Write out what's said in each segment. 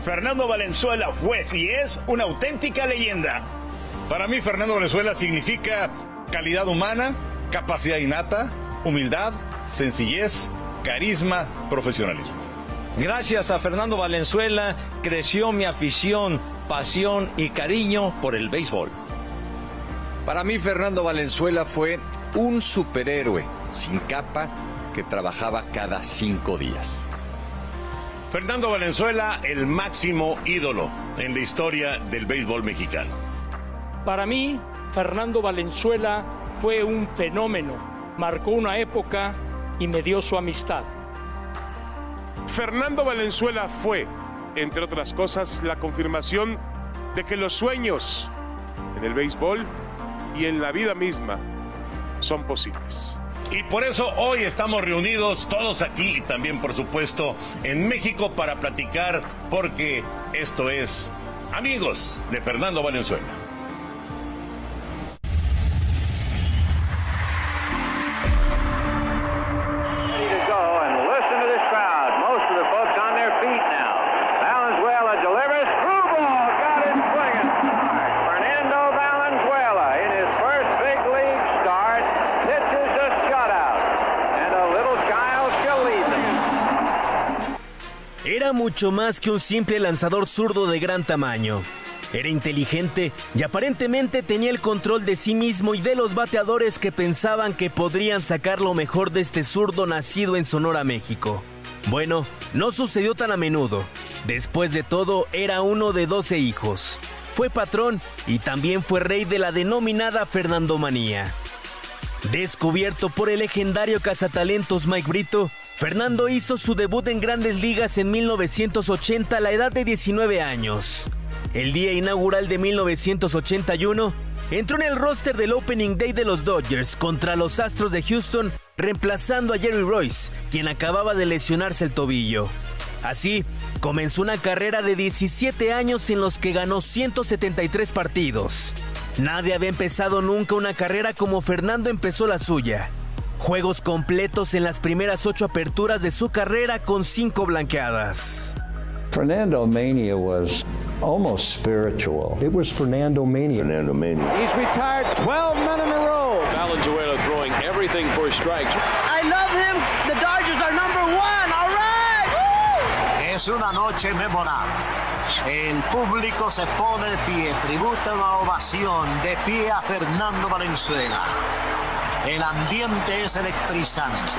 Fernando Valenzuela fue y es una auténtica leyenda. Para mí, Fernando Valenzuela significa calidad humana, capacidad innata, humildad, sencillez, carisma, profesionalismo. Gracias a Fernando Valenzuela creció mi afición, pasión y cariño por el béisbol. Para mí, Fernando Valenzuela fue un superhéroe sin capa que trabajaba cada 5 días. Fernando Valenzuela, el máximo ídolo en la historia del béisbol mexicano. Para mí, Fernando Valenzuela fue un fenómeno, marcó una época y me dio su amistad. Fernando Valenzuela fue, entre otras cosas, la confirmación de que los sueños en el béisbol y en la vida misma son posibles. Y por eso hoy estamos reunidos todos aquí y también, por supuesto, en México para platicar, porque esto es Amigos de Fernando Valenzuela. Era mucho más que un simple lanzador zurdo de gran tamaño. Era inteligente y aparentemente tenía el control de sí mismo y de los bateadores que pensaban que podrían sacar lo mejor de este zurdo nacido en Sonora, México. Bueno, no sucedió tan a menudo. Después de todo, era uno de 12 hijos. Fue patrón y también fue rey de la denominada Fernandomanía. Descubierto por el legendario cazatalentos Mike Brito, Fernando hizo su debut en Grandes Ligas en 1980 a la edad de 19 años. El día inaugural de 1981, entró en el roster del Opening Day de los Dodgers contra los Astros de Houston, reemplazando a Jerry Royce, quien acababa de lesionarse el tobillo. Así, comenzó una carrera de 17 años en los que ganó 173 partidos. Nadie había empezado nunca una carrera como Fernando empezó la suya. Juegos completos en las primeras 8 aperturas de su carrera con 5 blanqueadas. Fernando Mania was almost spiritual. It was Fernando Mania. Fernando Mania. He's retired 12 men in a row. Valenzuela throwing everything for strikes. I love him. The Dodgers are number 1. All right. Woo! Es una noche memorable. El público se pone de pie, tributa una ovación de pie a Fernando Valenzuela. El ambiente es electrizante.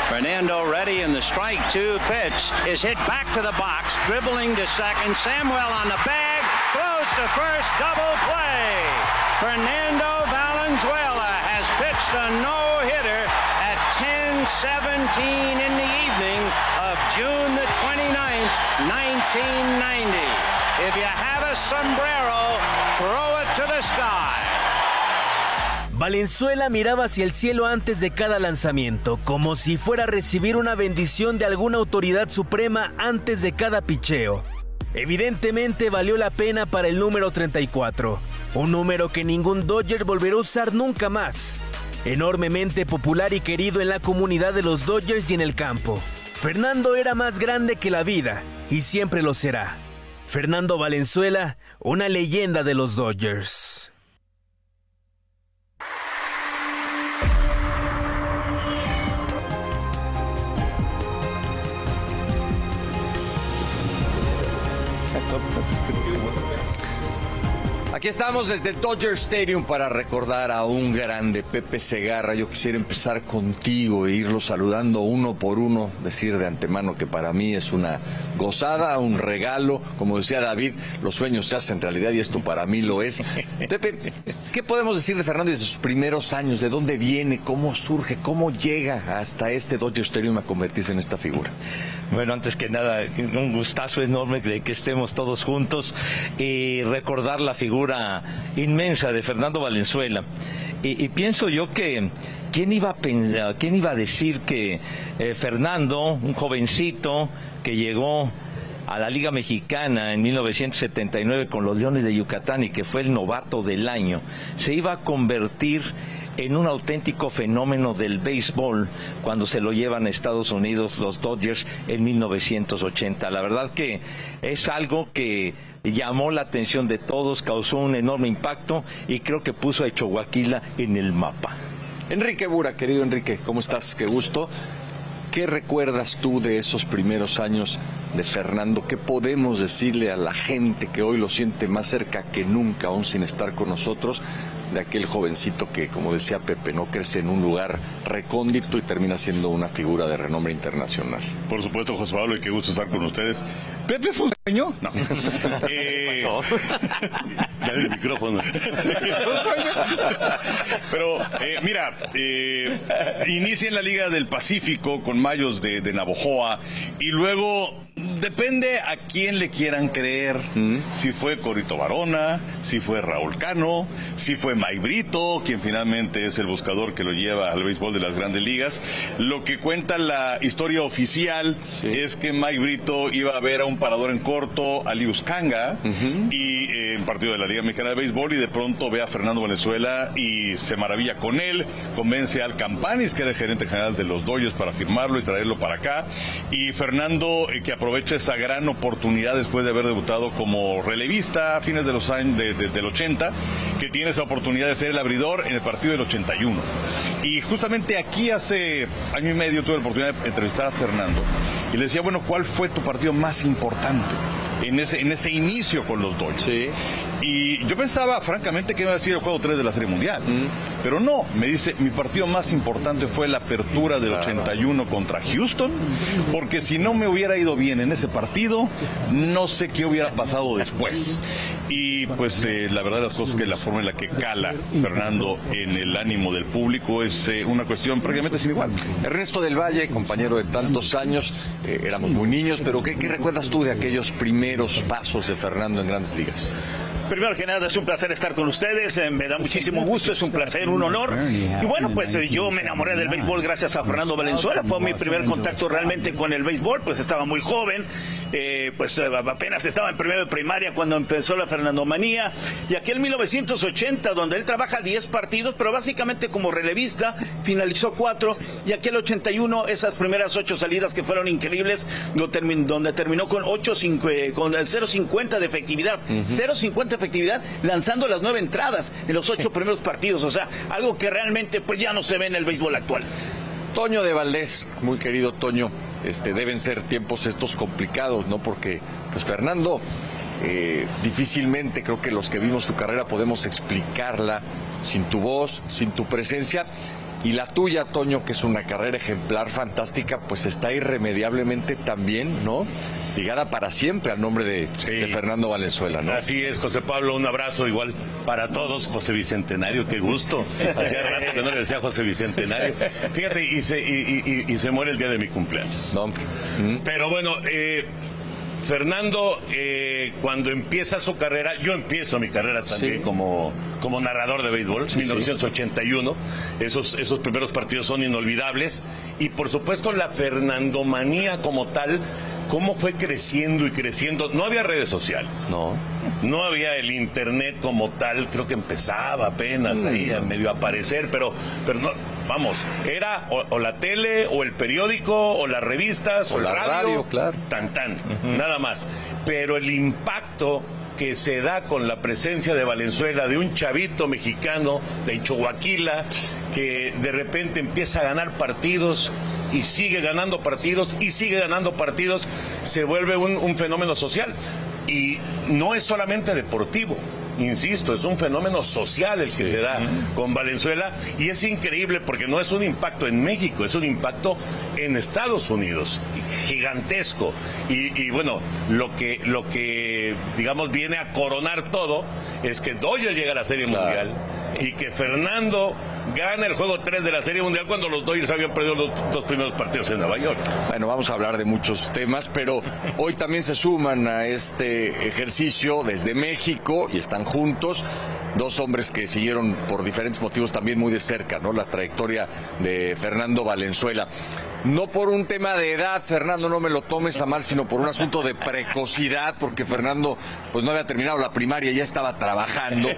Fernando ready in the strike 2 pitch is hit back to the box, dribbling to second. Samuel on the bag, throws to first, double play. Fernando Valenzuela has pitched a no-hitter at 10:17 in the evening of June the 29th, 1990. If you have a sombrero, throw it to the sky. Valenzuela miraba hacia el cielo antes de cada lanzamiento, como si fuera a recibir una bendición de alguna autoridad suprema antes de cada picheo. Evidentemente valió la pena para el número 34, un número que ningún Dodger volverá a usar nunca más. Enormemente popular y querido en la comunidad de los Dodgers y en el campo. Fernando era más grande que la vida, y siempre lo será. Fernando Valenzuela, una leyenda de los Dodgers. Aquí estamos desde el Dodger Stadium para recordar a un grande, Pepe Segarra. Yo quisiera empezar contigo e irlo saludando uno por uno, decir de antemano que para mí es una gozada, un regalo. Como decía David, los sueños se hacen realidad y esto para mí lo es. Pepe, ¿qué podemos decir de Fernando desde sus primeros años? ¿De dónde viene? ¿Cómo surge? ¿Cómo llega hasta este Dodger Stadium a convertirse en esta figura? Bueno, antes que nada, un gustazo enorme de que estemos todos juntos y recordar la figura inmensa de Fernando Valenzuela. Y pienso yo que ¿quién iba a decir que Fernando, un jovencito que llegó a la Liga Mexicana en 1979 con los Leones de Yucatán y que fue el novato del año, se iba a convertir en un auténtico fenómeno del béisbol cuando se lo llevan a Estados Unidos los Dodgers en 1980. La verdad que es algo que llamó la atención de todos, causó un enorme impacto y creo que puso a Chihuahua en el mapa. Enrique Bura, querido Enrique, ¿cómo estás? Qué gusto. ¿Qué recuerdas tú de esos primeros años de Fernando? ¿Qué podemos decirle a la gente que hoy lo siente más cerca que nunca, aún sin estar con nosotros, de aquel jovencito que, como decía Pepe, no crece en un lugar recóndito y termina siendo una figura de renombre internacional? Por supuesto, José Pablo, y qué gusto estar con ustedes. ¿Pepe fue un sueño? No. Ya el micrófono. Sí, pero, mira, inicia en la Liga del Pacífico con Mayos de Navojoa y luego depende a quién le quieran creer. Si fue Corito Barona, si fue Raúl Cano, si fue Mike Brito, quien finalmente es el buscador que lo lleva al béisbol de las Grandes Ligas. Lo que cuenta la historia oficial es que Mike Brito iba a ver a un parador en corto, a Lius Kanga, y en partido de la Liga Mexicana de Béisbol, y de pronto ve a Fernando Valenzuela y se maravilla con él, convence al Campanis, que era el gerente general de los Dodgers, para firmarlo y traerlo para acá, y Fernando, que aprovecha esa gran oportunidad después de haber debutado como relevista a fines de los años del 80, que tiene esa oportunidad de ser el abridor en el partido del 81. Y justamente aquí hace año y medio tuve la oportunidad de entrevistar a Fernando y le decía, bueno, ¿cuál fue tu partido más importante en ese inicio con los Dodgers? Sí. Y yo pensaba, francamente, que iba a decir el juego 3 de la Serie Mundial. Pero no, me dice, mi partido más importante fue la apertura del 81 contra Houston, porque si no me hubiera ido bien en ese partido, no sé qué hubiera pasado después. Y pues la verdad de las cosas es que la forma en la que cala Fernando en el ánimo del público es una cuestión prácticamente sin igual. Ernesto del Valle, compañero de tantos años, éramos muy niños, pero ¿qué recuerdas tú de aquellos primeros pasos de Fernando en Grandes Ligas? Primero que nada, es un placer estar con ustedes, me da muchísimo gusto, es un placer, un honor. Y bueno, pues yo me enamoré del béisbol gracias a Fernando Valenzuela, fue mi primer contacto realmente con el béisbol, pues estaba muy joven, pues apenas estaba en primero de primaria cuando empezó la Fernandomanía, y aquel 1980, donde él trabaja 10 partidos, pero básicamente como relevista, finalizó 4, y aquel 81, esas primeras 8 salidas que fueron increíbles, donde terminó con 0.50 de efectividad, 0.50 efectividad, lanzando las 9 entradas en los 8 primeros partidos, o sea, algo que realmente pues ya no se ve en el béisbol actual. Toño de Valdés, muy querido Toño, deben ser tiempos estos complicados, ¿no? Porque pues Fernando, difícilmente creo que los que vimos su carrera podemos explicarla sin tu voz, sin tu presencia. Y la tuya, Toño, que es una carrera ejemplar, fantástica, pues está irremediablemente también, ¿no? Ligada para siempre al nombre de Fernando Valenzuela, ¿no? Así es, José Pablo, un abrazo igual para todos. José Bicentenario, qué gusto. Hacía rato que no le decía José Bicentenario. Fíjate, y se muere el día de mi cumpleaños. No. Pero bueno, Fernando, cuando empieza su carrera, yo empiezo mi carrera también como narrador de béisbol, 1981, esos primeros partidos son inolvidables, y por supuesto la Fernandomanía como tal, cómo fue creciendo y creciendo. No había redes sociales, no había el internet como tal, creo que empezaba apenas ahí a medio aparecer, pero no, vamos, era o la tele, o el periódico, o las revistas, o la radio, claro. Tan, nada más. Pero el impacto que se da con la presencia de Valenzuela, de un chavito mexicano de Chihuahua, que de repente empieza a ganar partidos y sigue ganando partidos y sigue ganando partidos, se vuelve un fenómeno social. Y no es solamente deportivo, insisto, es un fenómeno social el que se da con Valenzuela, y es increíble porque no es un impacto en México, es un impacto en Estados Unidos, gigantesco. Y bueno, lo que digamos viene a coronar todo es que Dodgers llega a la Serie Mundial y que Fernando gana el juego 3 de la Serie Mundial cuando los Dodgers habían perdido los 2 primeros partidos en Nueva York. Bueno, vamos a hablar de muchos temas, pero hoy también se suman a este ejercicio desde México y están juntos dos hombres que siguieron por diferentes motivos también muy de cerca, ¿no?, la trayectoria de Fernando Valenzuela. No por un tema de edad, Fernando, no me lo tomes a mal, sino por un asunto de precocidad, porque Fernando pues no había terminado la primaria, ya estaba trabajando.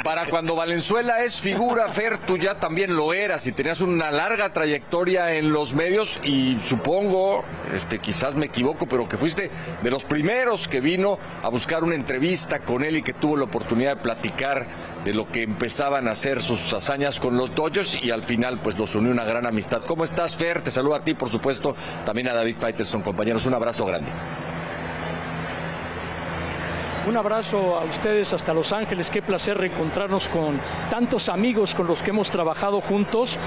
Para cuando Valenzuela es figura, Fer, tú ya también lo eras y tenías una larga trayectoria en los medios y supongo, quizás me equivoco, pero que fuiste de los primeros que vino a buscar una entrevista con él y que tuvo la oportunidad de platicar de lo que empezaban a hacer sus hazañas con los Dodgers y al final pues los unió una gran amistad. ¿Cómo estás, Fer? Te saludo a ti, por supuesto, también a David Faitelson, compañeros, un abrazo grande. Un abrazo a ustedes hasta Los Ángeles, qué placer reencontrarnos con tantos amigos con los que hemos trabajado juntos.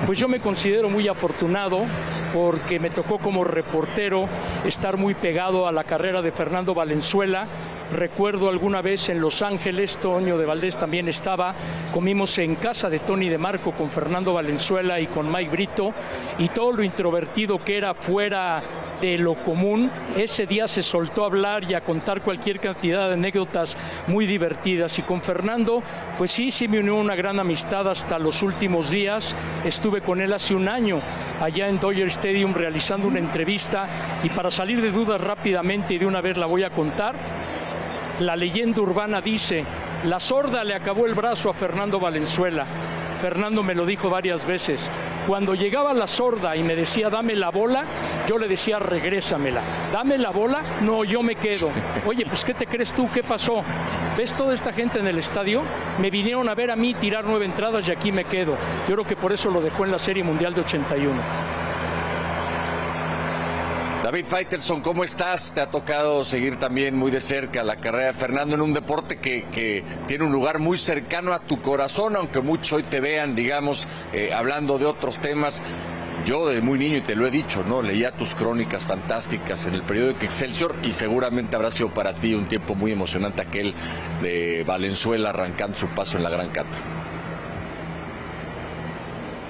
Pues yo me considero muy afortunado porque me tocó como reportero estar muy pegado a la carrera de Fernando Valenzuela. Recuerdo alguna vez en Los Ángeles, Toño de Valdés también estaba, comimos en casa de Tony de Marco con Fernando Valenzuela y con Mike Brito, y todo lo introvertido que era fuera de lo común, ese día se soltó a hablar y a contar cualquier cantidad de anécdotas muy divertidas. Y con Fernando, pues sí me unió una gran amistad hasta los últimos días. Estuve con él hace un año allá en Dodger Stadium realizando una entrevista, y para salir de dudas rápidamente y de una vez la voy a contar. La leyenda urbana dice: la sorda le acabó el brazo a Fernando Valenzuela. Fernando me lo dijo varias veces. Cuando llegaba la sorda y me decía dame la bola, yo le decía regrésamela. Dame la bola, no, yo me quedo. Oye, pues ¿qué te crees tú? ¿Qué pasó? ¿Ves toda esta gente en el estadio? Me vinieron a ver a mí tirar 9 entradas y aquí me quedo. Yo creo que por eso lo dejó en la Serie Mundial de 81. David Faitelson, ¿cómo estás? Te ha tocado seguir también muy de cerca la carrera de Fernando en un deporte que tiene un lugar muy cercano a tu corazón, aunque muchos hoy te vean, digamos, hablando de otros temas. Yo de muy niño, y te lo he dicho, ¿no?, leía tus crónicas fantásticas en el periódico Excelsior, y seguramente habrá sido para ti un tiempo muy emocionante aquel de Valenzuela arrancando su paso en la Gran Cata.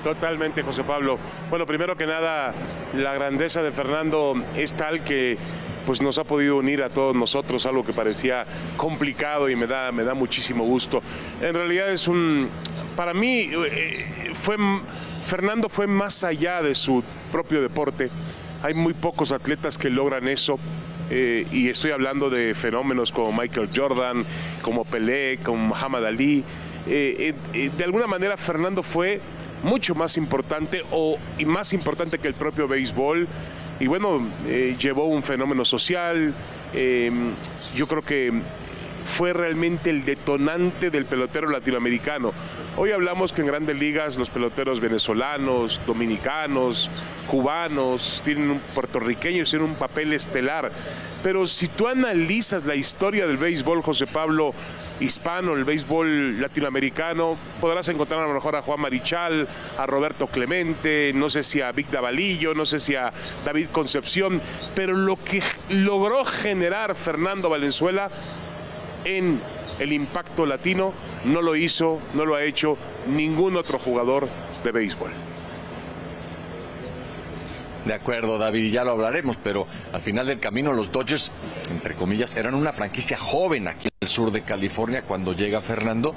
Totalmente, José Pablo. Bueno, primero que nada, la grandeza de Fernando es tal que pues nos ha podido unir a todos nosotros, algo que parecía complicado, y me da muchísimo gusto. En realidad para mí Fernando fue más allá de su propio deporte. Hay muy pocos atletas que logran eso. Y estoy hablando de fenómenos como Michael Jordan, como Pelé, como Muhammad Ali. De alguna manera Fernando fue mucho más importante y más importante que el propio béisbol, y bueno, llevó un fenómeno social. Yo creo que fue realmente el detonante del pelotero latinoamericano. Hoy hablamos que en Grandes Ligas los peloteros venezolanos, dominicanos, cubanos, puertorriqueños tienen un papel estelar, pero si tú analizas la historia del béisbol, José Pablo, hispano, el béisbol latinoamericano, podrás encontrar a lo mejor a Juan Marichal, a Roberto Clemente, no sé si a Vic Davalillo, no sé si a David Concepción, pero lo que logró generar Fernando Valenzuela en el impacto latino no lo ha hecho ningún otro jugador de béisbol. De acuerdo, David, ya lo hablaremos, pero al final del camino los Dodgers, entre comillas, eran una franquicia joven aquí en el sur de California cuando llega Fernando,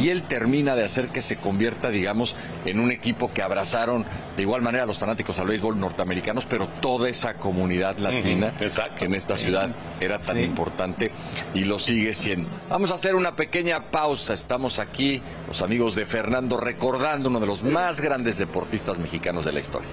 y él termina de hacer que se convierta, digamos, en un equipo que abrazaron de igual manera los fanáticos al béisbol norteamericanos, pero toda esa comunidad latina que en esta ciudad era tan importante y lo sigue siendo. Vamos a hacer una pequeña pausa. Estamos aquí, los amigos de Fernando, recordando uno de los más grandes deportistas mexicanos de la historia.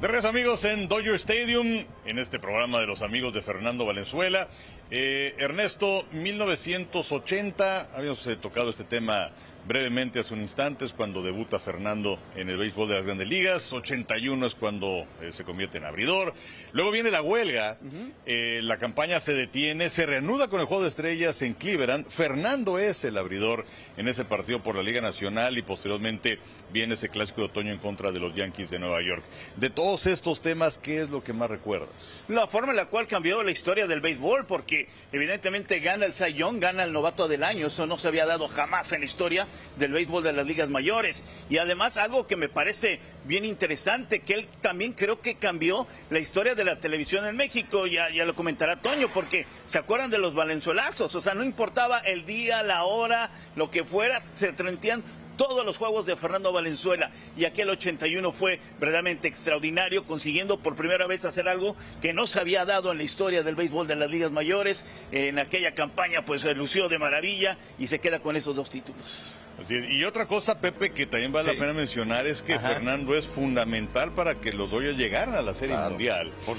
De regreso, amigos, en Dodger Stadium, en este programa de los amigos de Fernando Valenzuela. Ernesto, 1980, habíamos tocado este tema brevemente hace un instante, es cuando debuta Fernando en el béisbol de las Grandes Ligas. 81 es cuando se convierte en abridor. Luego viene la huelga, la campaña se detiene, se reanuda con el Juego de Estrellas en Cleveland. Fernando es el abridor en ese partido por la Liga Nacional, y posteriormente viene ese clásico de otoño en contra de los Yankees de Nueva York. De todos estos temas, ¿qué es lo que más recuerdas? La forma en la cual cambió la historia del béisbol, porque porque evidentemente gana el Cy Young, gana el novato del año. Eso no se había dado jamás en la historia del béisbol de las ligas mayores. Y además algo que me parece bien interesante, que él también creo que cambió la historia de la televisión en México. Ya lo comentará Toño, porque se acuerdan de los valenzuelazos. O sea, no importaba el día, la hora, lo que fuera, se transmitían todos los juegos de Fernando Valenzuela, y aquel 81 fue verdaderamente extraordinario, consiguiendo por primera vez hacer algo que no se había dado en la historia del béisbol de las ligas mayores. En aquella campaña pues lució de maravilla y se queda con esos 2 títulos. Así es. Y otra cosa, Pepe, que también vale la pena mencionar es que Fernando es fundamental para que los Dodgers llegaran a la Serie Mundial. Por